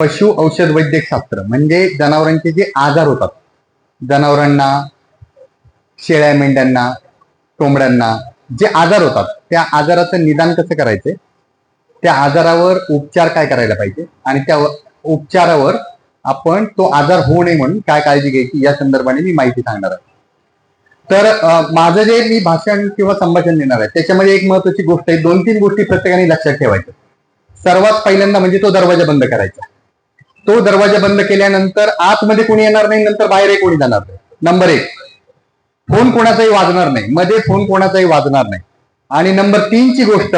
पशु औषध वैद्यकशास्त्र म्हणजे जनावरांचे जे आजार होतात, जनावरांना, शेळ्या मेंढ्यांना, कोंबड्यांना जे आजार होतात त्या आजाराचं निदान कसं करायचे, त्या आजारावर उपचार काय करायला पाहिजे आणि त्या उपचारावर आपण तो आजार होऊ नये म्हणून काय काळजी घ्यायची या संदर्भाने मी माहिती सांगणार आहे. तर माझं जे मी भाषण किंवा संभाषण देणार आहे त्याच्यामध्ये एक महत्वाची गोष्ट आहे, 2-3 गोष्टी प्रत्येकाने लक्षात ठेवायच्या. सर्वात पहिल्यांदा म्हणजे तो दरवाजा बंद करायचा. तो दरवाजा बंद केल्यानंतर आतमध्ये कोणी येणार नाही, नंतर बाहेरही कोणी जाणार नाही. नंबर 1, फोन कोणाचाही वाजणार नाही, मध्ये फोन कोणाचाही वाजणार नाही. आणि नंबर 3 ची गोष्ट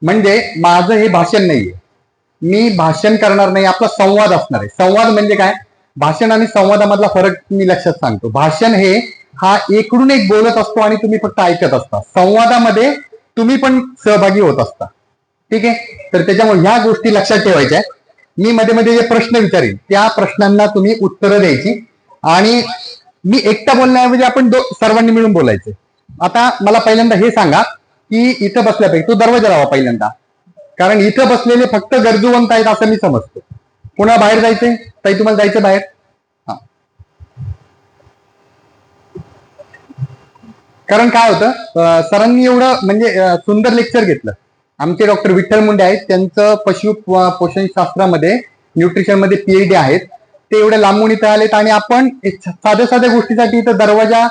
म्हणजे माझं हे भाषण नाहीये, मी भाषण करणार नाही, आपला संवाद असणार आहे. संवाद म्हणजे काय, भाषण आणि संवादामधला फरक मी लक्षात सांगतो. भाषण हे हा इकडून एक बोलत असतो आणि तुम्ही फक्त ऐकत असता. संवादामध्ये तुम्ही पण सहभागी होत असता. ठीक आहे, तर त्याच्यामुळे ह्या गोष्टी लक्षात ठेवायच्या. मी मध्ये मध्ये जे प्रश्न विचारेन त्या प्रश्नांना तुम्ही उत्तरं द्यायची आणि मी एकटा बोलण्याऐवजी आपण सर्वांनी मिळून बोलायचे. आता मला पहिल्यांदा हे सांगा की इथं बसल्यापैकी तो दरवाजा लावा पहिल्यांदा, कारण इथं बसलेले फक्त गरजूवंत आहेत असं मी समजतो. पुन्हा बाहेर जायचंय, ताई तुम्हाला जायचं बाहेर? हा, कारण काय होतं, सरांनी एवढं म्हणजे सुंदर लेक्चर घेतलं. आमचे डॉक्टर विठ्ठल मुंडे आहेत, त्यांचं पशु पोषण शास्त्रामध्ये न्यूट्रिशन मध्ये पीएचडी आहेत. ते एवढे लांबून इथं आलेत आणि आपण साध्या साध्या गोष्टीसाठी इथं दरवाजा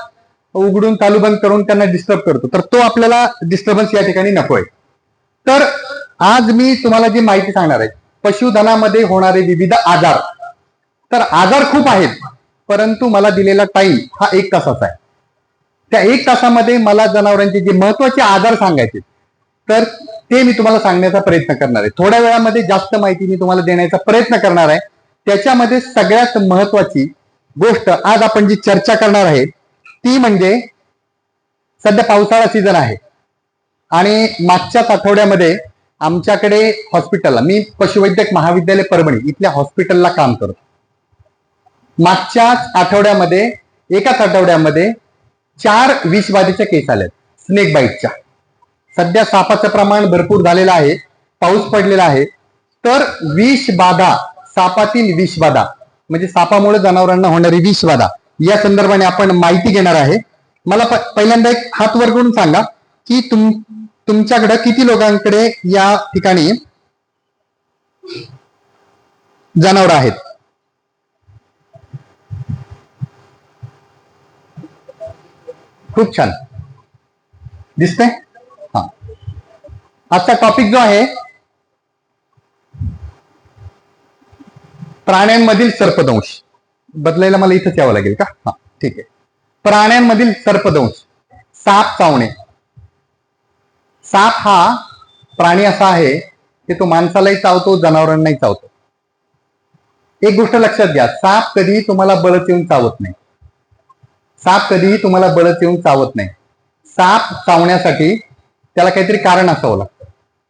उघडून चालू बंद करून त्यांना डिस्टर्ब करतो, तर तो आपल्याला डिस्टर्बन्स या ठिकाणी नकोय. तर आज मी तुम्हाला जी माहिती सांगणार आहे, पशुधनामध्ये होणारे विविध आजार. तर आजार खूप आहेत, परंतु मला दिलेला टाइम हा 1 तासाचा आहे. त्या 1 तासामध्ये मला जनावरांचे जे महत्वाचे आजार सांगायचे तर ते मी तुम्हाला सांगण्याचा प्रयत्न करणार आहे. थोड्या वेळामध्ये जास्त माहिती मी तुम्हाला देण्याचा प्रयत्न करणार आहे. त्याच्यामध्ये सगळ्यात महत्वाची गोष्ट आज आपण जी चर्चा करणार आहे ती म्हणजे, सध्या पावसाळा सीझन आहे आणि मागच्याच आठवड्यामध्ये आमच्याकडे हॉस्पिटलला, मी पशुवैद्यक महाविद्यालय परभणी इथल्या हॉस्पिटलला काम करतो. मागच्याच आठवड्यामध्ये, एकाच आठवड्यामध्ये 4 विषबाधेच्या केस आल्यात, स्नेक बाईटच्या. सध्या सापाचं प्रमाण भरपूर झालेलं आहे, पाऊस पडलेला आहे. तर विषबाधा, सापातील विषबाधा म्हणजे सापामुळे जनावरांना होणारी विषबाधा या संदर्भाने आपण माहिती घेणार आहे. मला पहिल्यांदा एक हात वर करून सांगा की तुमच्याकडे किती लोकांकडे या ठिकाणी जनावर आहेत. खूप छान दिसतंय. हा, आजचा टॉपिक जो आहे प्राण्यांमधील सर्पदंश. बदलायला मला इथंच यावं लागेल का? हा, ठीक आहे. प्राण्यांमधील सर्पदंश, साप चावणे. साप हा प्राणी असा आहे की तो माणसालाही चावतो, जनावरांनाही चावतो. एक गोष्ट लक्षात घ्या, साप कधीही तुम्हाला बळच येऊन चावत नाही. साप कधीही तुम्हाला बळच येऊन चावत नाही. साप चावण्यासाठी त्याला काहीतरी कारण असावं लागतं,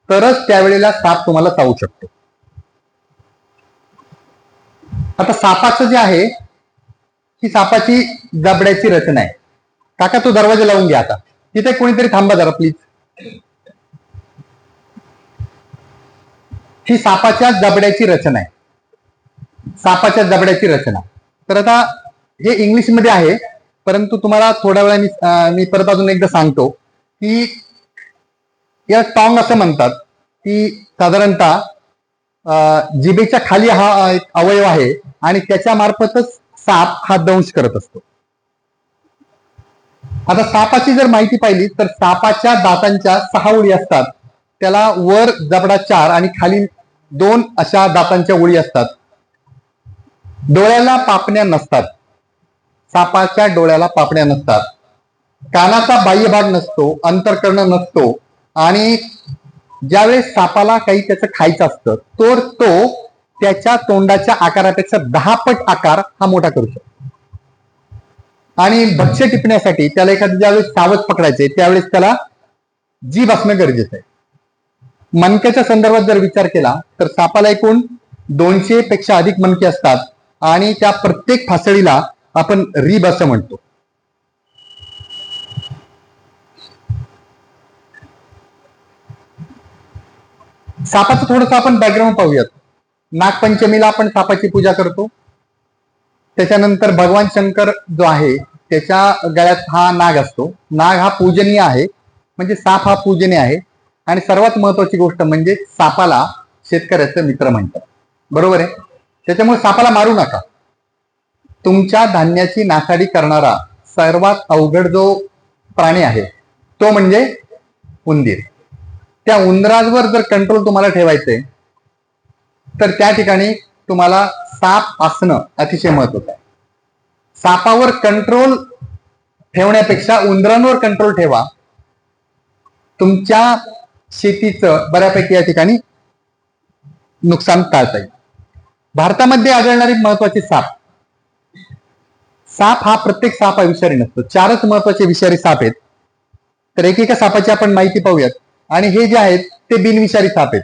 तरच त्यावेळेला साप तुम्हाला चावू शकतो. आता सापाचं जे आहे, ही सापाची जबड्याची रचना आहे. काका तो दरवाजा लावून घ्या. आता तिथे कोणीतरी थांबा जरा प्लीज. ही सापाच्या जबड्याची रचना आहे, सापाच्या जबड्याची रचना. तर आता हे इंग्लिश मध्ये आहे, परंतु तुम्हाला थोड्या वेळा मी परत अजून एकदा सांगतो की या टॉंग असं म्हणतात की साधारणतः जिभेच्या खाली हा एक अवयव आहे आणि त्याच्या मार्फतच साप हा दंश करत असतो. आता सापाची जर माहिती पाहिली तर सापाच्या दातांच्या 6 ओळी असतात. त्याला वर जबडा 4 आणि खाली 2 अशा दातांच्या ओळी असतात. डोळ्याला पापण्या नसतात, सापाच्या डोळ्याला पापण्या नसतात. कानाचा बाह्य भाग नसतो, अंतर्कर्ण नसतो आणि ज्यावेळेस सापाला काही त्याचं खायचं असतं तर तो त्याच्या तोंडाच्या आकारापेक्षा 10 पट आकार हा मोठा करू शकतो. आणि भक्ष्य टिपण्यासाठी त्याला एखादं ज्यावेळेस सावज पकडायचे त्यावेळेस त्याला जीभ असणं गरजेचं आहे. मणक्याच्या संदर्भात जर विचार केला तर सापाला एकूण 200 पेक्षा अधिक मणके असतात आणि त्या प्रत्येक फासळीला आपण रीब असं म्हणतो. सापाचं थोडंसं आपण बॅकग्राऊंड पाहूयात. नागपंचमीला आपण सापाची पूजा करतो. त्याच्यानंतर भगवान शंकर जो आहे त्याच्या गळ्यात हा नाग असतो. नाग हा पूजनीय आहे, म्हणजे साप हा पूजनीय आहे. आणि सर्वात महत्वाची गोष्ट म्हणजे सापाला शेतकऱ्याचं मित्र म्हणतात. बरोबर आहे. त्याच्यामुळे सापाला मारू नका. तुमच्या धान्याची नासाडी करणारा सर्वात अवघड जो प्राणी आहे तो म्हणजे उंदीर. त्या उंदरावर जर कंट्रोल तुम्हाला ठेवायचंय तर त्या ठिकाणी तुम्हाला साप असणं अतिशय महत्वाचं आहे. सापावर कंट्रोल ठेवण्यापेक्षा उंदरांवर कंट्रोल ठेवा. तुमच्या शेतीचं बऱ्यापैकी या ठिकाणी नुकसान टाळता येईल. भारतामध्ये आढळणारे महत्वाचे साप. साप हा प्रत्येक साप हा विषारी नसतो. 4च महत्वाचे विषारी साप आहेत. तर एकेका सापाची आपण माहिती पाहूयात. आणि हे जे आहेत ते बिनविषारी साप आहेत.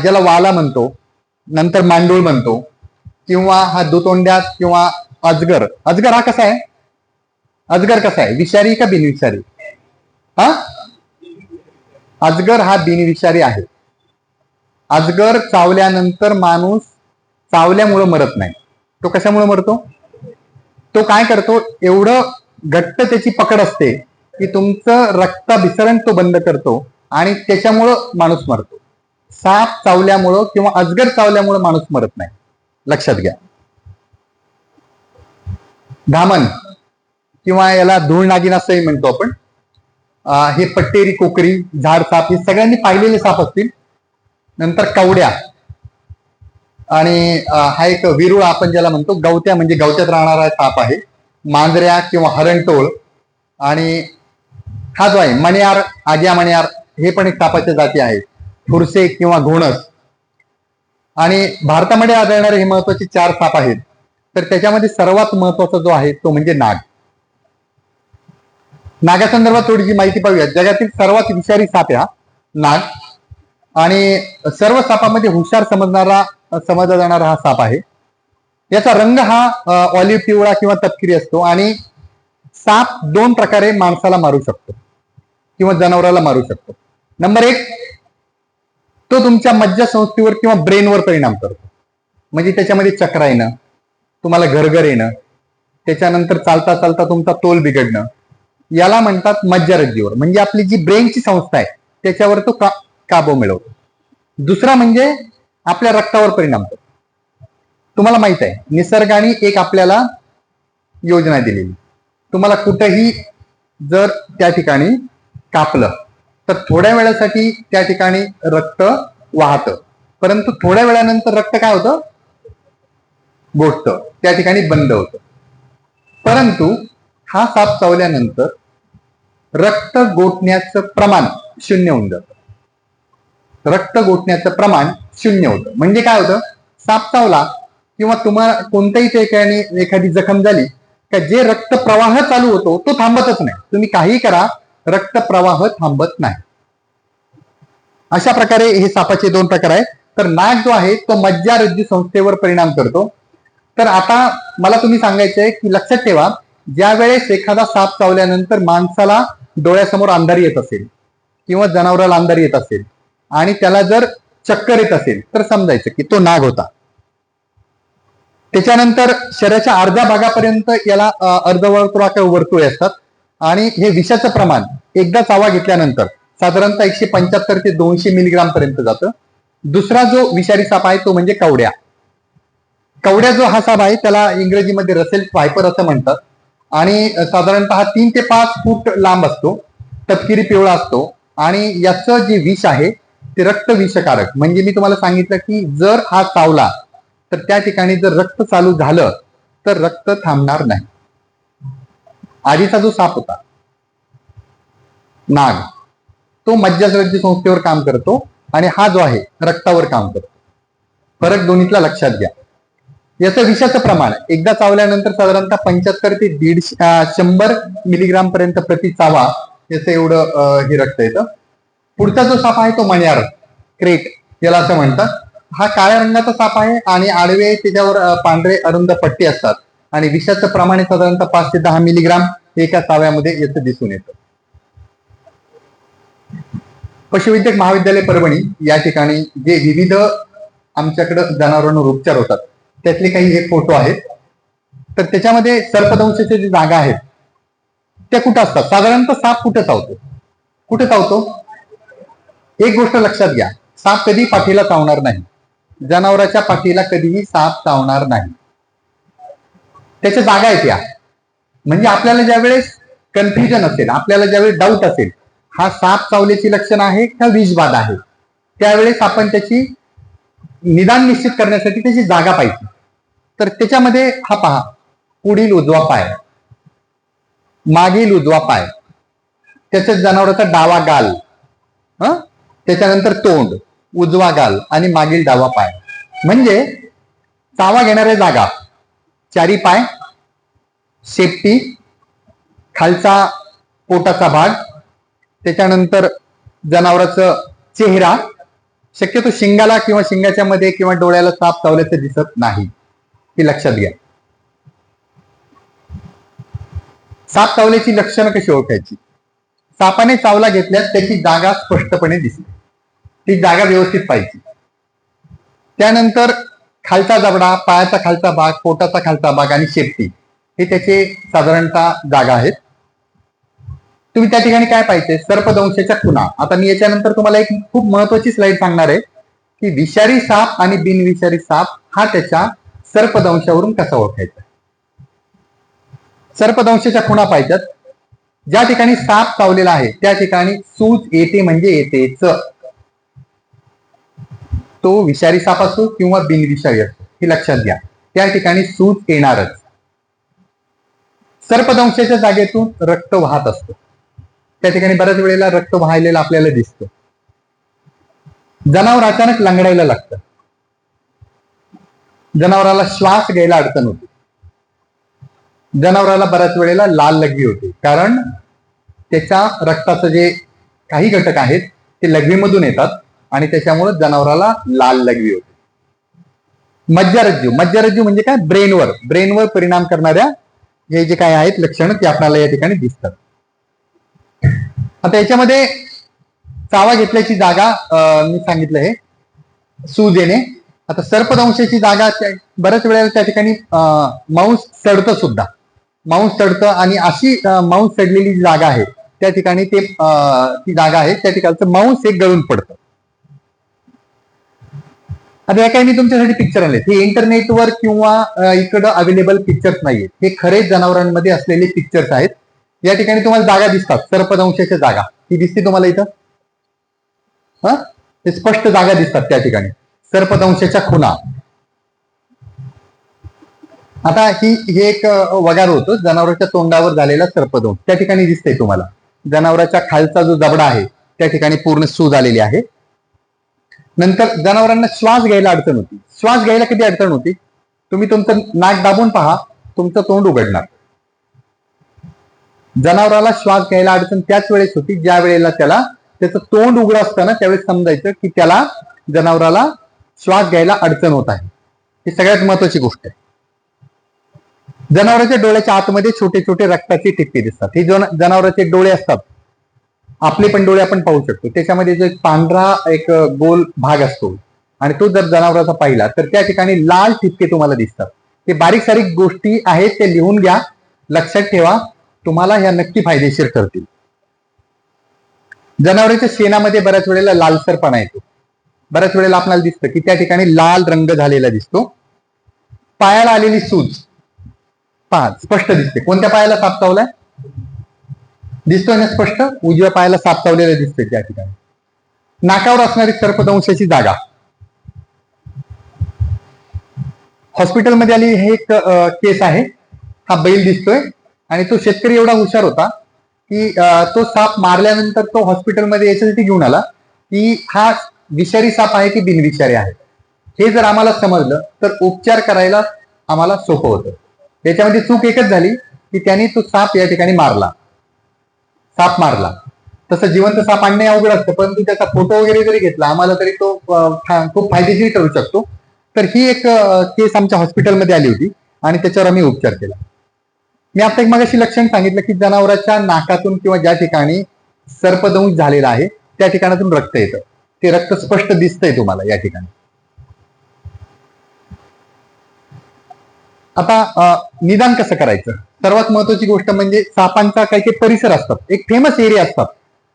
ज्याला वाला म्हणतो, नंतर मांडूळ म्हणतो, किंवा हा दुतोंड्यात किंवा अजगर. अजगर हा कसा आहे? अजगर कसा आहे, विषारी का बिनविषारी? हा, अजगर हा बिनविषारी आहे. अजगर चावल्यानंतर माणूस चावल्यामुळं मरत नाही. तो कशामुळे मरतो? तो काय करतो, एवढं घट्ट त्याची पकड असते की तुमचं रक्ताभिसरण तो बंद करतो आणि त्याच्यामुळं माणूस मरतो. साप चावल्यामुळं किंवा अजगर चावल्यामुळं माणूस मरत नाही, लक्षात घ्या. धामण किंवा याला धूळ नागिन असंही म्हणतो आपण. हे पट्टेरी कोकरी, झाड साप हे सगळ्यांनी पाहिलेले साप असतील. नंतर कवड्या, आणि हा एक विरुळा आपण ज्याला म्हणतो, गवत्या म्हणजे गवत्यात राहणारा साप आहे. मांजऱ्या किंवा हरणटोळ, आणि हा जो आहे मण्यार, आग्या मण्यार, हे पण एक सापाच्या जाती आहेत. फुरसे किंवा घोणस. आणि भारतामध्ये आढळणारे हे महत्वाचे 4 साप आहेत. तर त्याच्यामध्ये सर्वात महत्वाचा जो आहे तो म्हणजे नाग. नागासंदर्भात थोडीशी माहिती पाहूया. जगातील सर्वात विषारी साप हा नाग, आणि सर्व सापामध्ये हुशार समजला जाणारा हा साप आहे. याचा रंग हा ऑलिव्ह पिवळा किंवा तपकिरी असतो. आणि साप 2 प्रकारे माणसाला मारू शकतो किंवा जनावराला मारू शकतो. नंबर 1, तो तुमच्या मज्जासंस्थेवर किंवा ब्रेनवर परिणाम करतो. म्हणजे त्याच्यामध्ये चक्रा येणं, तुम्हाला घरघर येणं, त्याच्यानंतर चालता चालता तुमचा तोल बिघडणं, याला म्हणतात मज्जारज्जीवर. म्हणजे आपली जी ब्रेनची संस्था आहे त्याच्यावर तो काबू मिळवतो. दुसरा म्हणजे आपल्या रक्तावर परिणाम करतो. तुम्हाला माहित आहे, निसर्गाने एक आपल्याला योजना दिलेली. तुम्हाला कुठेही जर त्या ठिकाणी कापलं तर थोड्या वेळासाठी त्या ठिकाणी रक्त वाहतं, परंतु थोड्या वेळानंतर रक्त काय होतं, गोठतं, त्या ठिकाणी बंद होतं. परंतु हा साप चावल्यानंतर रक्त गोठण्याचं प्रमाण 0 होऊन जातं. रक्त गोठण्याचं प्रमाण 0 होतं. म्हणजे काय होतं, साप चावला किंवा तुम्हाला कोणत्याही ठिकाणी एखादी जखम झाली का जे रक्त प्रवाह चालू होतो तो थांबतच नाही. तुम्ही काही करा, रक्त प्रवाह थांबत नाही. अशा प्रकारे हे सापाचे 2 प्रकार आहेत. तर नाग जो आहे तो मज्जारज्जू संस्थेवर परिणाम करतो. तर आता मला तुम्ही सांगायचंय की लक्षात ठेवा, ज्या वेळेस एखादा साप चावल्यानंतर माणसाला डोळ्यासमोर अंधारी येत असेल किंवा जनावराला अंधारी येत असेल आणि त्याला जर चक्कर येत असेल तर समजायचं की तो नाग होता. त्याच्यानंतर शरीराच्या अर्ध्या भागापर्यंत याला अर्धवर्तुळाकार वर्तुळे असतात. आणि हे विषाचं प्रमाण एकदा चावा घेतल्यानंतर साधारणतः 175 ते 200 मिलीग्राम पर्यंत जातं. दुसरा जो विषारी साप आहे तो म्हणजे कवड्या. कवड्या जो हा साप आहे त्याला इंग्रजीमध्ये रसेल वायपर असं म्हणतात. आणि साधारणतः 3 ते 5 फूट लांब असतो, तपकिरी पिवळा असतो. आणि याचं जे विष आहे ते रक्त विषकारक. म्हणजे मी तुम्हाला सांगितलं की जर हा चावला तर त्या ठिकाणी जर रक्त चालू झालं तर रक्त थांबणार नाही. आधीचा जो साप होता नाग, तो मज्जासंस्थी संस्थेवर काम करतो आणि हा जो आहे रक्तावर काम करतो. फरक दोन्हीतला लक्षात घ्या. याचं विषाचं प्रमाण एकदा चावल्यानंतर साधारणतः 75 ते 100 मिलीग्राम पर्यंत प्रति चावा याचं एवढं हे रक्त येतं. पुढचा जो साप आहे तो मण्यार, क्रेट याला असं म्हणतात. हा काळ्या रंगाचा साप आहे आणि आडवे त्याच्यावर पांढरे अरुंद पट्टी असतात. आणि विषाचं प्रमाण साधारणतः 5 ते 10 मिलीग्राम एका चाव्यामध्ये याचं दिसून येतं. पशुवैद्यक महाविद्यालय परभणी या ठिकाणी जे विविध आमच्याकडे जनावरांवर उपचार होतात त्यातले काही हे फोटो आहेत. तर त्याच्यामध्ये सर्पदंशाच्या जी जागा आहेत त्या कुठं असतात? साधारणतः साप कुठे चावतो? कुठे चावतो? एक गोष्ट लक्षात घ्या, साप कधी पाठीला चावणार नाही. जनावराच्या पाठीला कधीही साप चावणार नाही. त्याच्या जागा आहेत या. म्हणजे आपल्याला ज्यावेळेस कन्फ्युजन असेल, आपल्याला ज्यावेळेस डाऊट असेल हा साप चावल्याची लक्षण आहे का विषबाधा आहे, त्यावेळेस आपण त्याची निदान निश्चित करण्यासाठी त्याची जागा पाहिजे. तर त्याच्यामध्ये हा पहा, पुढील उजवा पाय, मागील उजवा पाय, त्याच्या जनावराचा डावा गाल, त्याच्यानंतर तोंड, उजवा गाल आणि मागील डावा पाय. म्हणजे चावा घेणाऱ्या जागा, चारी पाय, शेपटी, खालचा पोटाचा भाग, त्याच्यानंतर जनावराचं चेहरा. शक्यतो शिंगाला किंवा शिंगाच्या मध्ये किंवा डोळ्याला साप चावल्याचं दिसत नाही, हे लक्षात घ्या. साप चावल्याची लक्षणं कशी ओळखायची? सापाने चावला घेतल्यास त्याची जागा स्पष्टपणे दिसते, ती जागा व्यवस्थित पाहिजे. त्यानंतर खालचा जबडा, पायाचा खालचा भाग, पोटाचा खालचा भाग आणि शेपटी हे त्याचे साधारणतः जागा आहेत. तुम्ही त्या ठिकाणी काय पाहिजे? सर्पदंशाच्या खुणा. आता मी याच्यानंतर तुम्हाला एक खूप महत्वाची स्लाइड सांगणार आहे की विषारी साप आणि बिनविषारी साप हा त्याच्या सर्पदंशावरून कसा ओळखायचा. सर्पदंशाच्या खुणा पाहिजेत. ज्या ठिकाणी साप चावलेला आहे त्या ठिकाणी सूज येते, म्हणजे येतेच. तो विषारी साप असो किंवा बिनविषारी असो, हे लक्षात घ्या, त्या ठिकाणी सूज येणारच. सर्पदंशाच्या जागेतून रक्त वाहत असतं, त्या ठिकाणी बऱ्याच वेळेला रक्त वाहिलेलं आपल्याला दिसतं. जनावर अचानक लंगडायला लागतं, जनावराला श्वास घ्यायला अडचण होते, जनावराला बऱ्याच वेळेला लाल लघवी होते, कारण त्याच्या रक्ताचं जे काही घटक आहेत ते लघवीमधून येतात आणि त्याच्यामुळे जनावराला लाल लघवी होते. मज्जारज्जू, मज्जारज्जू म्हणजे काय? ब्रेनवर परिणाम करणाऱ्या हे जे काय आहेत लक्षणं ते आपल्याला या ठिकाणी दिसतात. आता याच्यामध्ये चावा घेतल्याची जागा मी सांगितलं हे सूज येणे. आता सर्पदंशाची जागा बऱ्याच वेळेला त्या ठिकाणी मांस सडतं सुद्धा, मांस सडतं आणि अशी मांस सडलेली जी जागा आहे त्या ठिकाणी ती जागा आहे त्या ठिकाणचं मांस एक गळून पडतं. आता या काही मी तुमच्यासाठी पिक्चर आणले, हे इंटरनेटवर किंवा इकडं अवेलेबल पिक्चर्स नाहीयेत, हे खरे जनावरांमध्ये असलेले पिक्चर्स आहेत. या ठिकाणी तुम्हाला जागा दिसतात, सर्पदंशाच्या जागा ही दिसते तुम्हाला इथं, ते स्पष्ट जागा दिसतात त्या ठिकाणी, सर्पदंशाच्या खुणा. आता हे एक वगार होतं, जनावराच्या तोंडावर झालेला सर्पदंश त्या ठिकाणी दिसतंय तुम्हाला. जनावराच्या खालचा जो जबडा आहे त्या ठिकाणी पूर्ण सूज आलेली आहे. नंतर जनावरांना श्वास घ्यायला अडचण होती. श्वास घ्यायला किती अडचण होती? तुम्ही तुमचं नाक दाबून पहा, तुमचं तोंड उघडणार. जनावराला श्वास घ्यायला अडचण त्याच वेळेस होती ज्या वेळेला त्याला त्याचं तोंड उघड असताना त्यावेळेस समजायचं की त्याला जनावराला श्वास घ्यायला अडचण होत आहे. ही सगळ्यात महत्वाची गोष्ट आहे. जनावरांच्या डोळ्याच्या आतमध्ये छोटे छोटे रक्ताचे ठिपके दिसतात. हे जनावरांचे डोळे असतात, आपले पण डोळे आपण पाहू शकतो, त्याच्यामध्ये जो एक पांढरा एक गोल भाग असतो आणि तो जर जनावराचा पाहिला तर त्या ठिकाणी लाल ठिपके तुम्हाला दिसतात. हे बारीक सारीक गोष्टी आहेत, ते लिहून घ्या, लक्षात ठेवा, तुम्हाला ह्या नक्की फायदेशीर ठरतील. जनावरांच्या शेणामध्ये बऱ्याच वेळेला लालसरपणा येतो, बऱ्याच वेळेला आपल्याला दिसतं की त्या ठिकाणी लाल रंग झालेला दिसतो. पायाला आलेली सूज पहा, स्पष्ट दिसते. कोणत्या पायाला साप चावलाय? दिसतोय ना स्पष्ट, उजव्या पायाला साप चावलेला दिसतोय त्या ठिकाणी. नाकावर असणारी सर्पदंशाची जागा हॉस्पिटलमध्ये आली, हे एक केस आहे. हा बैल दिसतोय आणि तो शेतकरी एवढा हुशार होता की तो साप मारल्यानंतर तो हॉस्पिटलमध्ये याच्यासाठी घेऊन आला की हा विषारी साप आहे की बिनविषारी आहे. हे जर आम्हाला समजलं तर उपचार करायला आम्हाला सोपं होतं. याच्यामध्ये चूक एकच झाली की त्यांनी तो साप या ठिकाणी मारला, साप मारला. तसं जिवंत साप आणणे अवघड असतं, परंतु त्याचा फोटो वगैरे जरी घेतला आम्हाला तरी तो खूप फायदेशीर ठरू शकतो. तर ही एक केस आमच्या हॉस्पिटलमध्ये आली होती आणि त्याच्यावर आम्ही उपचार केला. मी आता एक मागाशी लक्षण सांगितलं की जनावराच्या नाकातून किंवा ज्या ठिकाणी सर्पदंश झालेला आहे त्या ठिकाणातून रक्त येतं. ते रक्त स्पष्ट दिसतंय तुम्हाला या ठिकाणी. आता निदान कसं करायचं? सर्वात महत्वाची गोष्ट म्हणजे सापांचा काही काही परिसर असतात, एक फेमस एरिया असतात.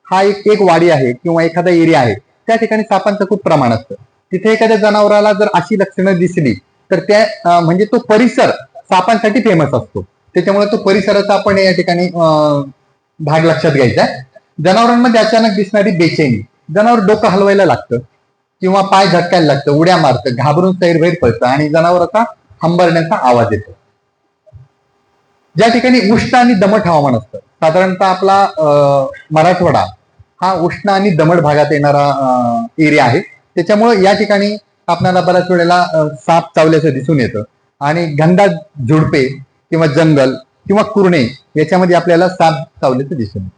हा एक वाडी आहे किंवा एखादा एरिया आहे, त्या ठिकाणी सापांचं खूप प्रमाण असतं. तिथे एखाद्या जनावराला जर अशी लक्षणं दिसली तर त्या म्हणजे तो परिसर सापांसाठी फेमस असतो. त्याच्यामुळे तो परिसराचा आपण या ठिकाणी भाग लक्षात घ्यायचा. जनावरांमध्ये अचानक दिसणारी बेचैनी, जनावर डोकं हलवायला लागतं किंवा पाय झटकायला लागतं, उड्या मारतं, घाबरून सैरभैर पळतं आणि जनावराचा हंबरण्याचा आवाज येतो. ज्या ठिकाणी उष्ण आणि दमट हवामान असतं, साधारणतः आपला मराठवाडा हा उष्ण आणि दमट भागात येणारा एरिया आहे. त्याच्यामुळे या ठिकाणी आपल्याला बऱ्याच वेळेला साप चावल्याचं दिसून येतं आणि घनदाट झुडपे किंवा जंगल किंवा कुरणे याच्यामध्ये आपल्याला साप चावल्याचं दिसून येतं.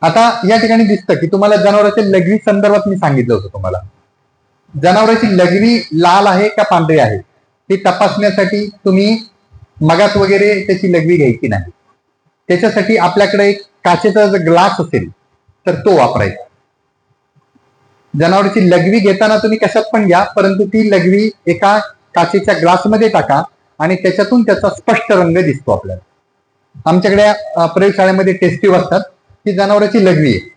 आता या ठिकाणी दिसतं की तुम्हाला जनावरांच्या लघवी संदर्भात मी सांगितलं होतं तुम्हाला. जनावरांची लघवी लाल आहे का पांढरी आहे हे तपासण्यासाठी तुम्ही मगात वगैरे त्याची लघवी घ्यायची नाही. त्याच्यासाठी आपल्याकडे एक काचेचा जर ग्लास असेल तर तो वापरायचा. जनावरांची लघवी घेताना तुम्ही कशात पण घ्या, परंतु ती लघवी एका काचेच्या ग्लासमध्ये टाका आणि त्याच्यातून त्याचा स्पष्ट रंग दिसतो आपल्याला. आमच्याकडे प्रयोगशाळेमध्ये टेस्ट ट्यूब असतात, ती जनावरांची लघवी आहे.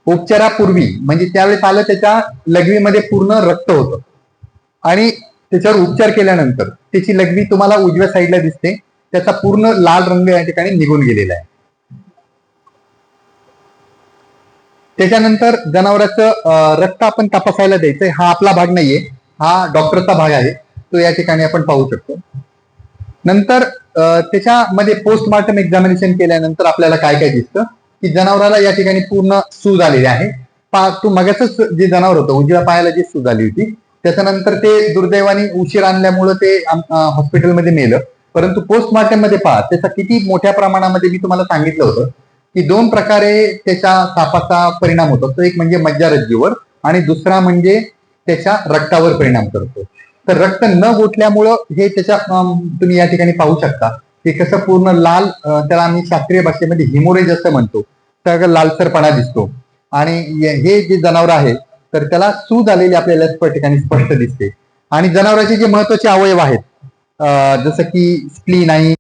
उपचारापूर्वी म्हणजे त्यावेळेस आलं त्याच्या लघवीमध्ये पूर्ण रक्त होतं आणि त्याच्यावर उपचार केल्यानंतर त्याची लघवी तुम्हाला उजव्या साईडला दिसते, त्याचा पूर्ण लाल रंग या ठिकाणी निघून गेलेला आहे. त्याच्यानंतर जनावरांचं रक्त आपण तपासायला द्यायचंय. हा आपला भाग नाहीये, हा डॉक्टरचा भाग आहे, तो या ठिकाणी आपण पाहू शकतो. नंतर त्याच्यामध्ये पोस्टमॉर्टम एक्झामिनेशन केल्यानंतर आपल्याला काय काय दिसतं की जनावराला या ठिकाणी पूर्ण सूज आलेली आहे. तू मगाच जे जनावर होतं उजव्या पायाला जी सूज आली होती, त्याच्यानंतर ते दुर्दैवाने उशीर आणल्यामुळे ते हॉस्पिटलमध्ये नेलं. परंतु पोस्टमॉर्टम मध्ये पहा त्याचा किती मोठ्या प्रमाणामध्ये मी तुम्हाला सांगितलं होतं की दोन प्रकारे त्याच्या सापाचा परिणाम होतो. तो एक म्हणजे मज्जारज्जूवर आणि दुसरा म्हणजे त्याच्या रक्तावर परिणाम करतो. तर रक्त न गोठल्यामुळं हे त्याच्या तुम्ही या ठिकाणी पाहू शकता की कसं पूर्ण लाल, त्याला आम्ही शास्त्रीय भाषेमध्ये हिमोरेज असं म्हणतो, तर लालसरपणा दिसतो. आणि हे जे जनावर आहे तर त्याला सूज आलेली आपल्याला ठिकाणी स्पष्ट दिसते. आणि जनावरांचे जे महत्वाचे अवयव आहेत जसं की स्प्लीन आहे,